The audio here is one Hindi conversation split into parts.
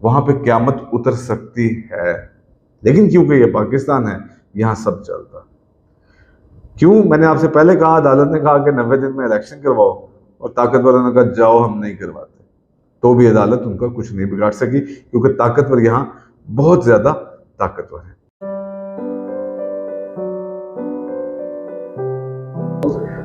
वहां पे क़यामत उतर सकती है। लेकिन क्योंकि ये पाकिस्तान है, यहाँ सब चलता। क्यों? मैंने आपसे पहले कहा, अदालत ने कहा कि 90 दिन में इलेक्शन करवाओ, और ताकतवरों ने कहा जाओ हम नहीं करवाते, तो भी अदालत उनका कुछ नहीं बिगाड़ सकी, क्योंकि ताकतवर यहाँ बहुत ज्यादा ताकतवर है।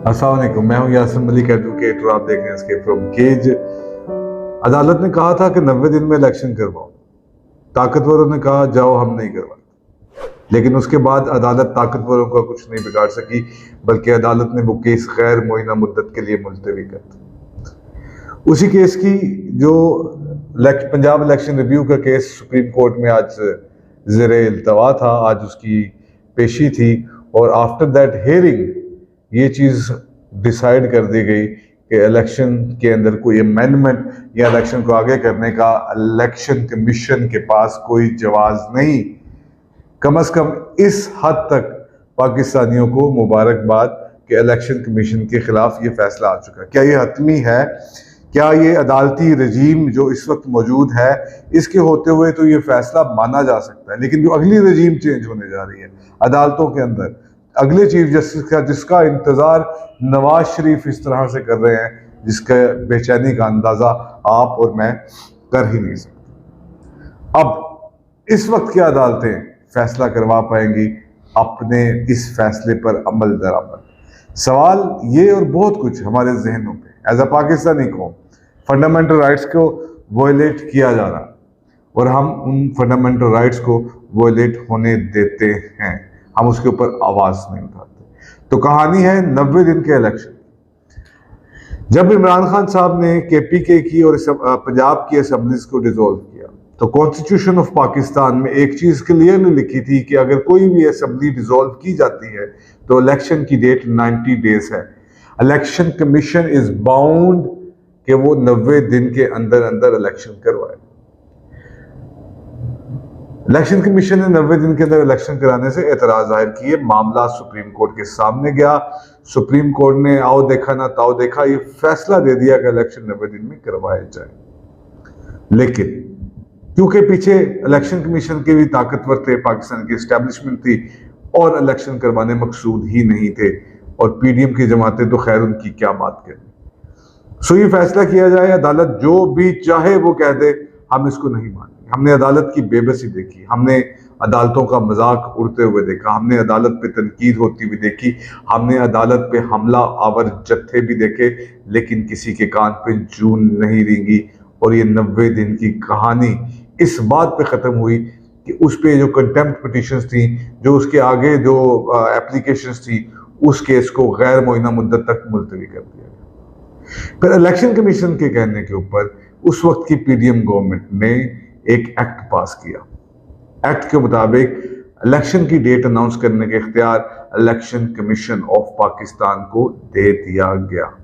अस्सलाम वालेकुम, मैं हूं यासिर मलिक, एडवोकेट, और आप देख रहे हैं एस्केप फ्रॉम केज। अदालत ने कहा था कि 90 दिन में इलेक्शन करवाओ, ताकतवरों ने कहा जाओ हम नहीं करवाते, लेकिन उसके बाद अदालत ताकतवरों का कुछ नहीं बिगाड़ सकी, बल्कि अदालत ने वो केस गैर मुअय्यना मुद्दत के लिए मुलतवी कर दिया। उसी केस की जो पंजाब इलेक्शन रिव्यू का केस सुप्रीम कोर्ट में आज ज़ेरे इल्तवा था, आज उसकी पेशी थी, और आफ्टर दैट हेयरिंग ये चीज़ डिसाइड कर दी गई कि इलेक्शन के अंदर कोई अमेंडमेंट या इलेक्शन को आगे करने का इलेक्शन कमीशन के पास कोई जवाज़ नहीं। कम अज कम इस हद तक पाकिस्तानियों को मुबारकबाद कि इलेक्शन कमीशन के खिलाफ ये फैसला आ चुका है। क्या ये हतमी है? क्या ये अदालती रजीम जो इस वक्त मौजूद है, इसके होते हुए तो ये फैसला माना जा सकता है, लेकिन जो अगली रजीम चेंज होने जा रही है अदालतों के अंदर, अगले चीफ जस्टिस का, जिसका इंतजार नवाज शरीफ इस तरह से कर रहे हैं, जिसका बेचैनी का अंदाजा आप और मैं कर ही नहीं सकते। अब इस वक्त क्या अदालतें फैसला करवा पाएंगी अपने इस फैसले पर अमल दरामद? सवाल ये और बहुत कुछ हमारे जहनों पे एज अ पाकिस्तानी कौम, फंडामेंटल राइट्स को वॉयलेट किया जा रहा, और हम उन फंडामेंटल राइट्स को वॉयलेट होने देते हैं, हम उसके ऊपर आवाज नहीं उठाते। तो कहानी है 90 दिन के इलेक्शन। जब इमरान खान साहब ने KPK की और पंजाब की असेंबलीज को डिसॉल्व किया, तो कॉन्स्टिट्यूशन ऑफ पाकिस्तान में एक चीज क्लियरली लिखी थी कि अगर कोई भी असेंबली डिसॉल्व की जाती है तो इलेक्शन की डेट 90 डेज है। इलेक्शन कमीशन इज बाउंड कि वो 90 दिन के अंदर अंदर इलेक्शन करवाए। इलेक्शन कमीशन ने 90 दिन के अंदर इलेक्शन कराने से एतराज जाहिर किए। मामला सुप्रीम कोर्ट के सामने गया। सुप्रीम कोर्ट ने आओ देखा ना ताओ देखा, ये फैसला दे दिया कि इलेक्शन 90 दिन में करवाए जाए। लेकिन क्योंकि पीछे इलेक्शन कमीशन के भी ताकतवर थे, पाकिस्तान की एस्टेब्लिशमेंट थी, और इलेक्शन करवाने मकसूद ही नहीं थे, और PDM की जमातें तो खैर उनकी क्या बात करें। सो ये फैसला किया जाए, अदालत जो भी चाहे वो कह दे, हम इसको नहीं मानेंगे। हमने अदालत की बेबसी देखी, हमने अदालतों का मजाक उड़ते हुए देखा, हमने अदालत पे तनकीद होती हुई देखी, हमने अदालत पे हमला आवर जत्थे भी देखे, लेकिन किसी के कान पे जून नहीं रेंगी। और ये 90 दिन की कहानी इस बात पे ख़त्म हुई कि उस पे जो कंटेम्प्ट पिटिशंस थी, जो उसके आगे जो एप्लीकेशंस थी, उस केस को गैर मुअय्यना मुद्दत तक मुलतवी कर दिया गया। फिर इलेक्शन कमीशन के कहने के ऊपर उस वक्त की PDM गवर्नमेंट ने एक एक्ट पास किया। एक्ट के मुताबिक इलेक्शन की डेट अनाउंस करने के इख्तियार इलेक्शन कमीशन ऑफ पाकिस्तान को दे दिया गया।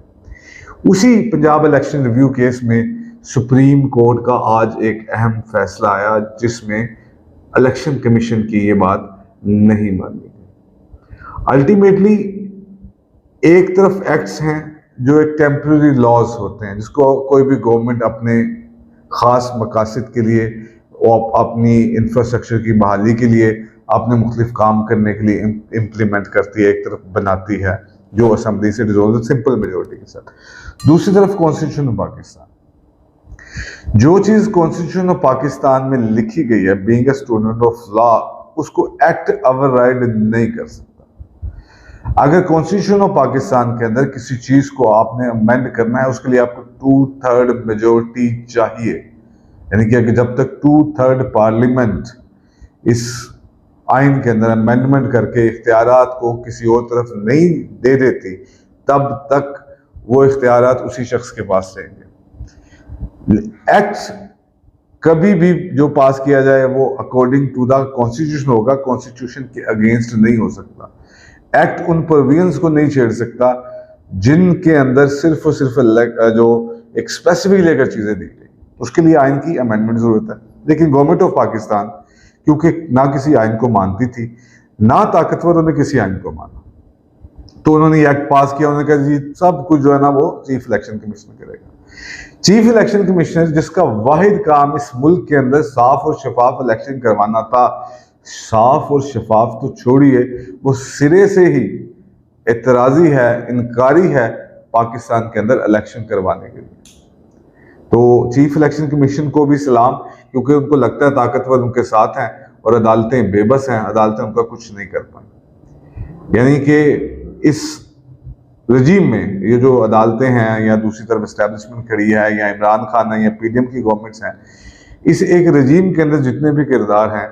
उसी पंजाब इलेक्शन रिव्यू केस में सुप्रीम कोर्ट का आज एक अहम फैसला आया, जिसमें इलेक्शन कमीशन की ये बात नहीं मानी गई। अल्टीमेटली एक तरफ एक्ट्स हैं जो एक टेम्पररी लॉज होते हैं, जिसको कोई भी गवर्नमेंट अपने ख़ास मकासद के लिए, अपनी इंफ्रास्ट्रक्चर की बहाली के लिए, अपने मुख्तलिफ काम करने के लिए इम्प्लीमेंट करती है, एक तरफ बनाती है जो असेंबली से डिसॉल्व सिंपल मेजोरिटी के साथ। दूसरी तरफ कॉन्स्टिट्यूशन ऑफ पाकिस्तान, जो चीज कॉन्स्टिट्यूशन ऑफ पाकिस्तान में लिखी गई है, being a student of law, उसको एक्ट ओवरराइड नहीं कर सकता। अगर कॉन्स्टिट्यूशन ऑफ पाकिस्तान के अंदर किसी चीज को आपने अमेंड करना है, उसके लिए आपको 2/3 मेजोरिटी चाहिए। यानी कि जब तक 2/3 पार्लियामेंट इस आइन के अंदर अमेंडमेंट करके इख्तियारात को किसी और तरफ नहीं दे देती, तब तक वो इख्तियारात उसी शख्स के पास रहेंगे। एक्ट कभी भी जो पास किया जाए वो अकॉर्डिंग टू द कॉन्स्टिट्यूशन होगा, कॉन्स्टिट्यूशन के अगेंस्ट नहीं हो सकता। एक्ट उन प्रोविजंस को नहीं छेड़ सकता जिनके अंदर सिर्फ और सिर्फ जो एक स्पेसिफिक लेकर चीजें दी गई, उसके लिए आइन की अमेंडमेंट जरूरत है। लेकिन गवर्नमेंट ऑफ पाकिस्तान क्योंकि ना किसी आइन को मानती थी, ना ताकतवरों ने किसी आइन को माना, तो उन्होंने एक्ट पास किया। उन्होंने कहा जी सब कुछ जो है ना वो चीफ इलेक्शन कमीशन करेगा। चीफ इलेक्शन कमिश्नर जिसका वाहिद काम इस मुल्क के अंदर साफ और शफाफ इलेक्शन करवाना था, साफ और शफाफ तो छोड़िए, वो सिरे से ही एतराजी है, इनकारी है पाकिस्तान के अंदर इलेक्शन करवाने के लिए। तो चीफ इलेक्शन कमीशन को भी सलाम, क्योंकि उनको लगता है ताकतवर उनके साथ हैं और अदालतें बेबस हैं, अदालतें उनका कुछ नहीं कर पाई। यानी कि इस रजीम में ये जो अदालतें हैं या दूसरी तरफ इस्टेब्लिशमेंट खड़ी है या इमरान खान है या पीडीएम की गवर्नमेंट्स हैं, इस एक रजीम के अंदर जितने भी किरदार हैं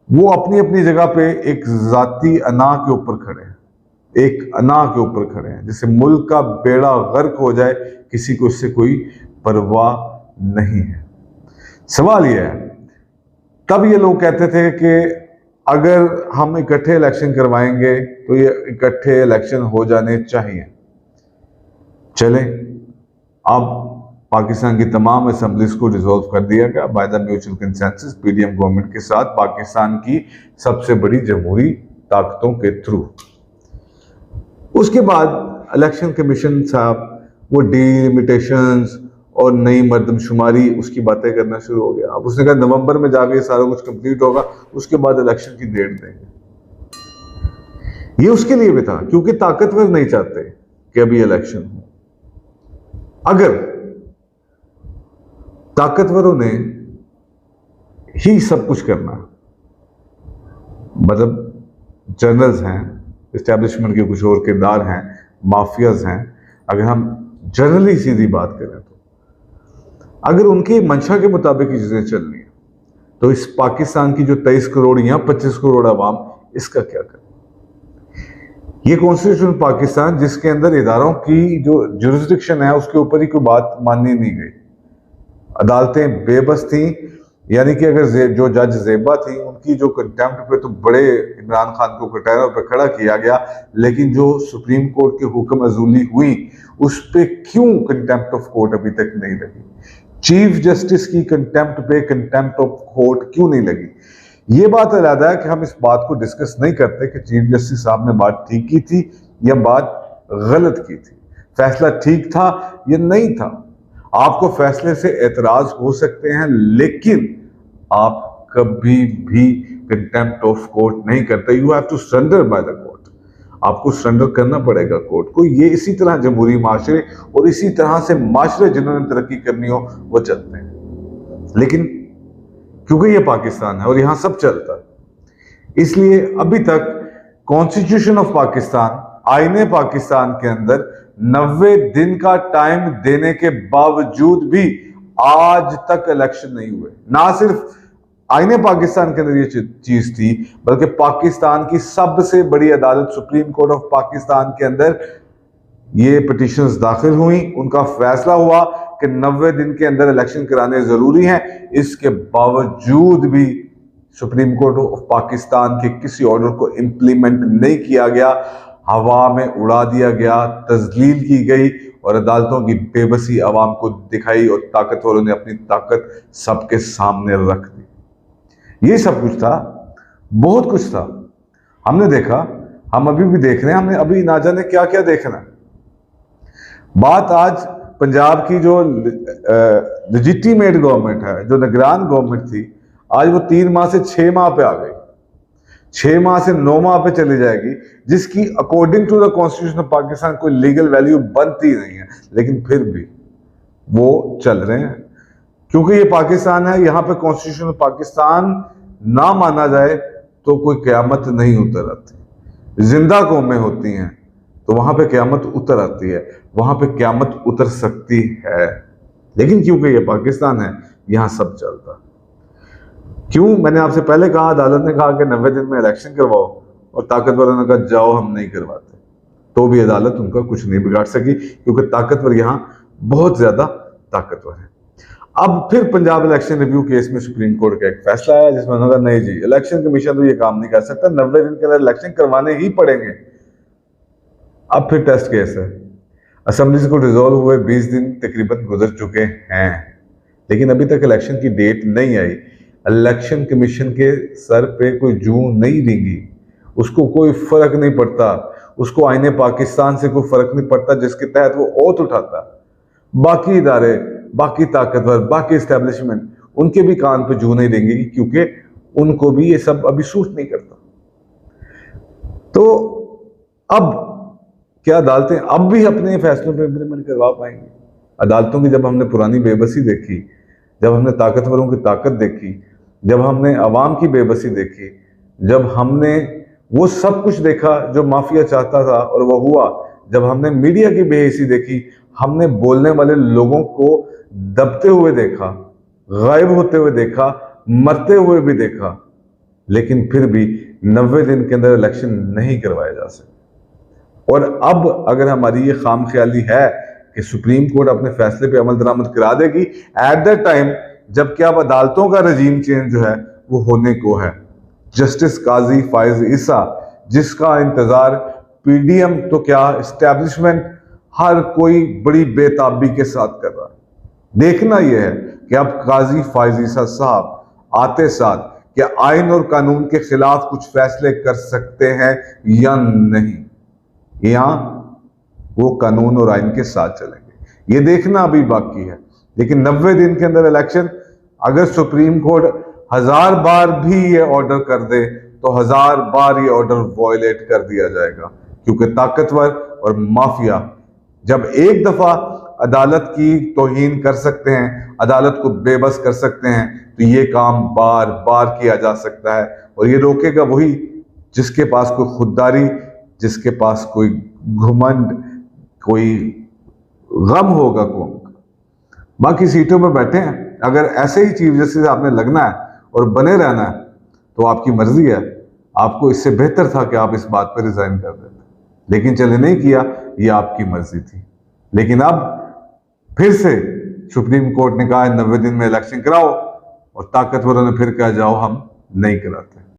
वो अपनी अपनी जगह पे एक जाती अना के ऊपर खड़े हैं, एक अना के ऊपर खड़े हैं। जैसे मुल्क का बेड़ा गर्क हो जाए, किसी को इससे कोई परवाह नहीं है। सवाल यह है, तब ये लोग कहते थे कि अगर हम इकट्ठे इलेक्शन करवाएंगे तो ये इकट्ठे इलेक्शन हो जाने चाहिए। चले, अब पाकिस्तान की तमाम असेंबलीज को डिसॉल्व कर दिया गया by the mutual consensus PDM government के साथ, पाकिस्तान की सबसे बड़ी जमहूरी ताकतों के थ्रू। उसके बाद इलेक्शन कमीशन साहब वो डिलिमिटेशंस और नई मर्दमशुमारी उसकी बातें करना शुरू हो गया। अब उसने कहा नवंबर में जाके सारा कुछ कंप्लीट होगा, उसके बाद इलेक्शन की डेट देंगे। ये उसके लिए भी था क्योंकि ताकतवर नहीं चाहते कि अभी इलेक्शन हो। अगर ताकतवरों ने ही सब कुछ करना, मतलब जनरल्स हैं, इस्टेब्लिशमेंट के कुछ और किरदार हैं, माफियाज हैं, अगर हम जनरली सीधी बात करें तो अगर उनकी मंशा के मुताबिक ही चीजें चल रही हैं तो इस पाकिस्तान की जो 23 करोड़ या 25 करोड़ आवाम, इसका क्या करें? ये कॉन्स्टिट्यूशन पाकिस्तान जिसके अंदर इदारों की जो जुरिस्डिक्शन है उसके ऊपर ही कोई बात माननी नहीं गई, अदालतें बेबस थी। यानी कि अगर जो जज जेबा थी उनकी जो कंटेम्प्ट पे तो बड़े इमरान खान को कटहरे पे खड़ा किया गया, लेकिन जो सुप्रीम कोर्ट के हुक्म अजूली हुई उस पे क्यों कंटेम्प्ट ऑफ कोर्ट अभी तक नहीं लगी? चीफ जस्टिस की कंटेम्प्ट पे कंटेम्प्ट ऑफ कोर्ट क्यों नहीं लगी? ये बात अलग है कि हम इस बात को डिस्कस नहीं करते कि चीफ जस्टिस साहब ने बात ठीक की थी या बात गलत की थी, फैसला ठीक था या नहीं था। आपको फैसले से एतराज हो सकते हैं, लेकिन आप कभी भी कंटेम्प्ट ऑफ कोर्ट नहीं करते। You have to surrender by the court, आपको सरेंडर करना पड़ेगा कोर्ट को। ये इसी तरह जमहूरी माशरे और इसी तरह से माशरे जिन्होंने तरक्की करनी हो वो चलते हैं, लेकिन क्योंकि ये पाकिस्तान है और यहां सब चलता है, इसलिए अभी तक कॉन्स्टिट्यूशन ऑफ पाकिस्तान, आईने पाकिस्तान के अंदर 90 दिन का टाइम देने के बावजूद भी आज तक इलेक्शन नहीं हुए। ना सिर्फ आईने पाकिस्तान के अंदर ये चीज थी, बल्कि पाकिस्तान की सबसे बड़ी अदालत सुप्रीम कोर्ट ऑफ पाकिस्तान के अंदर ये पिटीशंस दाखिल हुई, उनका फैसला हुआ कि 90 दिन के अंदर इलेक्शन कराने जरूरी हैं। इसके बावजूद भी सुप्रीम कोर्ट ऑफ पाकिस्तान के किसी ऑर्डर को इंप्लीमेंट नहीं किया गया, हवा में उड़ा दिया गया, तजलील की गई और अदालतों की बेबसी आवाम को दिखाई और ताकतवरों ने अपनी ताकत सबके सामने रख दी। ये सब कुछ था, बहुत कुछ था, हमने देखा, हम अभी भी देख रहे हैं, हमने अभी ना जाने क्या क्या देखना है। बात आज पंजाब की जो लेजिटिमेट गवर्नमेंट है, जो निगरान गवर्नमेंट थी, आज वो 3 माह से 6 माह पे आ गई, 6 माह से 9 माह पे चली जाएगी, जिसकी according to the constitution of Pakistan कोई लीगल वैल्यू बनती नहीं है, लेकिन फिर भी वो चल रहे हैं क्योंकि ये पाकिस्तान है। यहाँ पे कॉन्स्टिट्यूशन ऑफ पाकिस्तान ना माना जाए तो कोई क़यामत नहीं उतर आती। जिंदा कौमें होती हैं तो वहां पे क़यामत उतर आती है, वहां पे क़यामत उतर सकती है, लेकिन क्योंकि ये पाकिस्तान है, यहाँ सब चलता। क्यों? मैंने आपसे पहले कहा, अदालत ने कहा कि 90 दिन में इलेक्शन करवाओ और ताकतवरों ने कहा जाओ हम नहीं करवाते, तो भी अदालत उनका कुछ नहीं बिगाड़ सकी क्योंकि ताकतवर यहाँ बहुत ज्यादा ताकतवर है। अब फिर पंजाब इलेक्शन रिव्यू केस में सुप्रीम कोर्ट का एक फैसला आया जिसमें उन्होंने कहा नहीं जी, इलेक्शन कमीशन तो ये काम नहीं कर सकता, 90 दिन के अंदर इलेक्शन करवाने ही पड़ेंगे। अब फिर टेस्ट केस है, असेंबली को डिसॉल्व हुए 20 दिन तकरीबन गुजर चुके हैं, लेकिन अभी तक इलेक्शन की डेट नहीं आई। इलेक्शन कमीशन के सर पे कोई जूं नहीं रेंगी, उसको कोई फर्क नहीं पड़ता, उसको आईने पाकिस्तान से कोई फर्क नहीं पड़ता जिसके तहत वो ओथ उठाता। बाकी इदारे, बाकी ताकतवर, बाकी इस्टेब्लिशमेंट उनके भी कान पे जू नहीं देंगे, क्योंकि उनको भी ये सब अभी सूट नहीं करता। तो अब क्या अदालतें अब भी अपने फैसलों पर इम्प्लीमेंट करवा पाएंगी? अदालतों की जब हमने पुरानी बेबसी देखी, जब हमने ताकतवरों की ताकत देखी, जब हमने अवाम की बेबसी देखी, जब हमने वो सब कुछ देखा जो माफिया चाहता था और वो हुआ, जब हमने मीडिया की बेहिसी देखी, हमने बोलने वाले लोगों को दबते हुए देखा, गायब होते हुए देखा, मरते हुए भी देखा, लेकिन फिर भी 90 दिन के अंदर इलेक्शन नहीं करवाए जा सकते। और अब अगर हमारी ये खाम ख्याली है कि सुप्रीम कोर्ट अपने फैसले पे अमल दरामद करा देगी एट द टाइम जबकि अब अदालतों का रजीम चेंज जो है वो होने को है। जस्टिस काजी फायज ईसा, जिसका इंतजार पीडीएम तो क्या एस्टेब्लिशमेंट हर कोई बड़ी बेताबी के साथ कर रहा है। देखना यह है कि अब काजी फायज ईसा साहब आते साथ क्या आइन और कानून के खिलाफ कुछ फैसले कर सकते हैं या नहीं, या वो कानून और आइन के साथ चलेंगे, ये देखना अभी बाकी है। लेकिन 90 दिन के अंदर इलेक्शन, अगर सुप्रीम कोर्ट 1000 बार भी ये ऑर्डर कर दे तो 1000 बार ये ऑर्डर वॉयलेट कर दिया जाएगा, क्योंकि ताकतवर और माफिया जब एक दफा अदालत की तौहीन कर सकते हैं, अदालत को बेबस कर सकते हैं, तो ये काम बार बार किया जा सकता है। और ये रोकेगा वही जिसके पास कोई खुददारी, जिसके पास कोई घुमंड, कोई गम होगा कौम का। बाकी सीटों पर बैठे हैं, अगर ऐसे ही चीफ जस्टिस आपने लगना है और बने रहना है तो आपकी मर्जी है। आपको इससे बेहतर था कि आप इस बात पर रिजाइन कर देते, लेकिन चले नहीं किया, ये आपकी मर्जी थी। लेकिन अब फिर से सुप्रीम कोर्ट ने कहा 90 दिन में इलेक्शन कराओ, और ताकतवरों ने फिर कहा जाओ हम नहीं कराते।